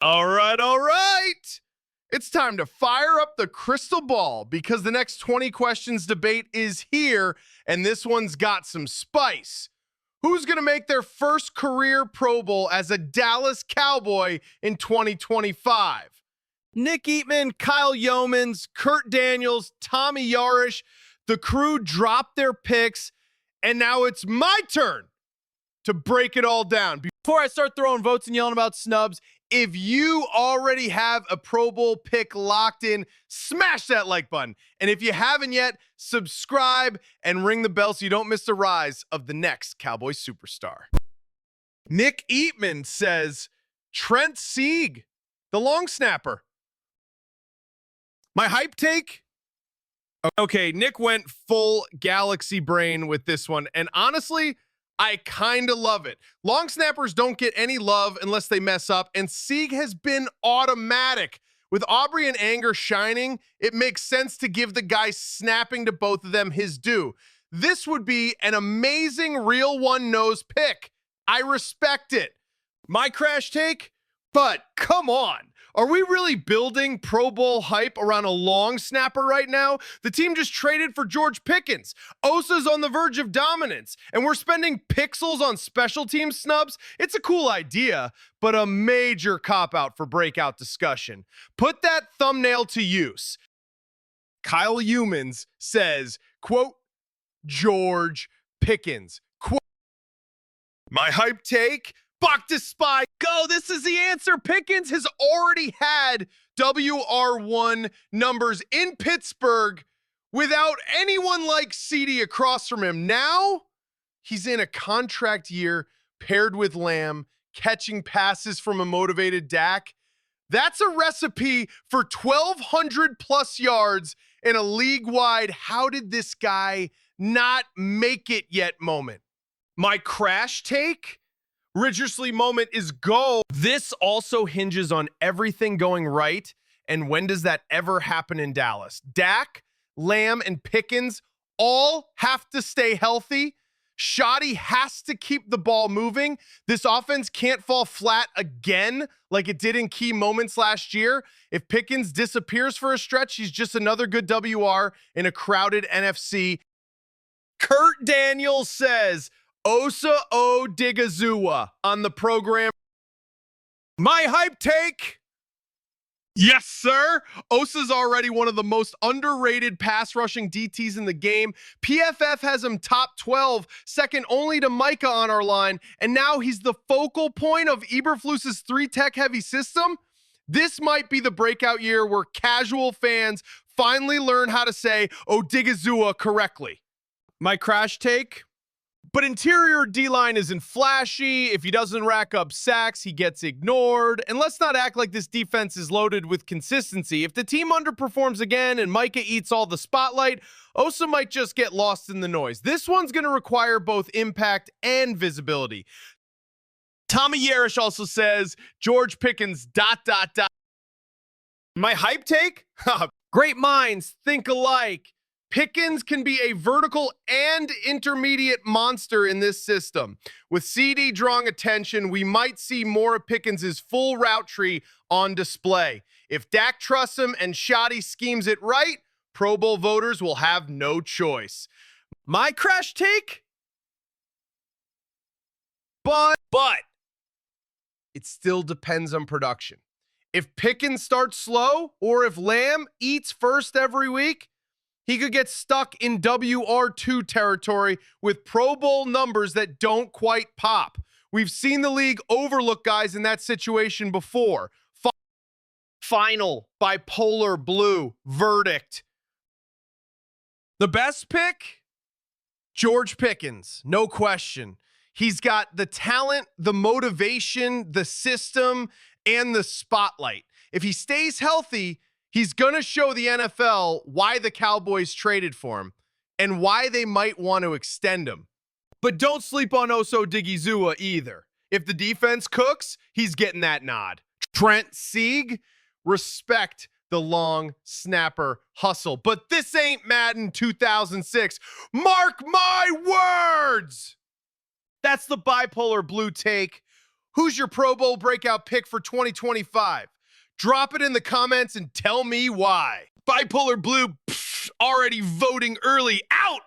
All right. It's time to fire up the crystal ball because the next 20 questions debate is here, and this one's got some spice. Who's going to make their first career Pro Bowl as a Dallas Cowboy in 2025? Nick Eatman, Kyle Youmans, Kurt Daniels, Tommy Yarrish. The crew dropped their picks, and now it's my turn to break it all down. Before I start throwing votes and yelling about snubs, if you already have a Pro Bowl pick locked in, smash that like button. And if you haven't yet, subscribe and ring the bell so you don't miss the rise of the next Cowboy superstar. Nick Eatman says, Trent Sieg, the long snapper. My hype take? Okay, Nick went full galaxy brain with this one. And honestly, I kind of love it. Long snappers don't get any love unless they mess up, and Sieg has been automatic. With Aubrey and Anger shining, it makes sense to give the guy snapping to both of them his due. This would be an amazing real one-nose pick. I respect it. My crash take? But come on. Are we really building Pro Bowl hype around a long snapper right now? The team just traded for George Pickens. Osa's on the verge of dominance, and we're spending pixels on special team snubs. It's a cool idea, but a major cop-out for breakout discussion. Put that thumbnail to use. Kyle Youmans says, quote, George Pickens. Quote, my hype take? Buck to spy. Go. This is the answer. Pickens has already had WR1 numbers in Pittsburgh without anyone like CD across from him. Now he's in a contract year paired with Lamb, catching passes from a motivated Dak. That's a recipe for 1,200 plus yards in a league-wide how did this guy not make it yet moment. My crash take? Ridgersley moment is go. This also hinges on everything going right. And when does that ever happen in Dallas? Dak, Lamb, and Pickens all have to stay healthy. Shoddy has to keep the ball moving. This offense can't fall flat again like it did in key moments last year. If Pickens disappears for a stretch, he's just another good WR in a crowded NFC. Kurt Daniels says, Osa Odighizuwa on the program. My hype take? Yes, sir. Osa's already one of the most underrated pass rushing DTs in the game. PFF has him top 12, second only to Micah on our line, and now he's the focal point of Eberflus's 3-tech heavy system. This might be the breakout year where casual fans finally learn how to say Odighizuwa correctly. My crash take? But interior D-line isn't flashy. If he doesn't rack up sacks, he gets ignored. And let's not act like this defense is loaded with consistency. If the team underperforms again and Micah eats all the spotlight, Osa might just get lost in the noise. This one's going to require both impact and visibility. Tommy Yarrish also says, George Pickens, ... My hype take? Great minds think alike. Pickens can be a vertical and intermediate monster in this system. With CD drawing attention, we might see more of Pickens' full route tree on display. If Dak trusts him and Shoddy schemes it right, Pro Bowl voters will have no choice. My crash take? But it still depends on production. If Pickens starts slow, or if Lamb eats first every week, he could get stuck in WR2 territory with Pro Bowl numbers that don't quite pop. We've seen the league overlook guys in that situation before. Final Bipolar Blue verdict. The best pick? George Pickens, no question. He's got the talent, the motivation, the system, and the spotlight. If he stays healthy, he's going to show the NFL why the Cowboys traded for him and why they might want to extend him. But don't sleep on Osa Odighizuwa either. If the defense cooks, he's getting that nod. Trent Sieg, respect the long snapper hustle. But this ain't Madden 2006. Mark my words! That's the Bipolar Blue take. Who's your Pro Bowl breakout pick for 2025? Drop it in the comments and tell me why. Bipolar Blue, already voting early. Out!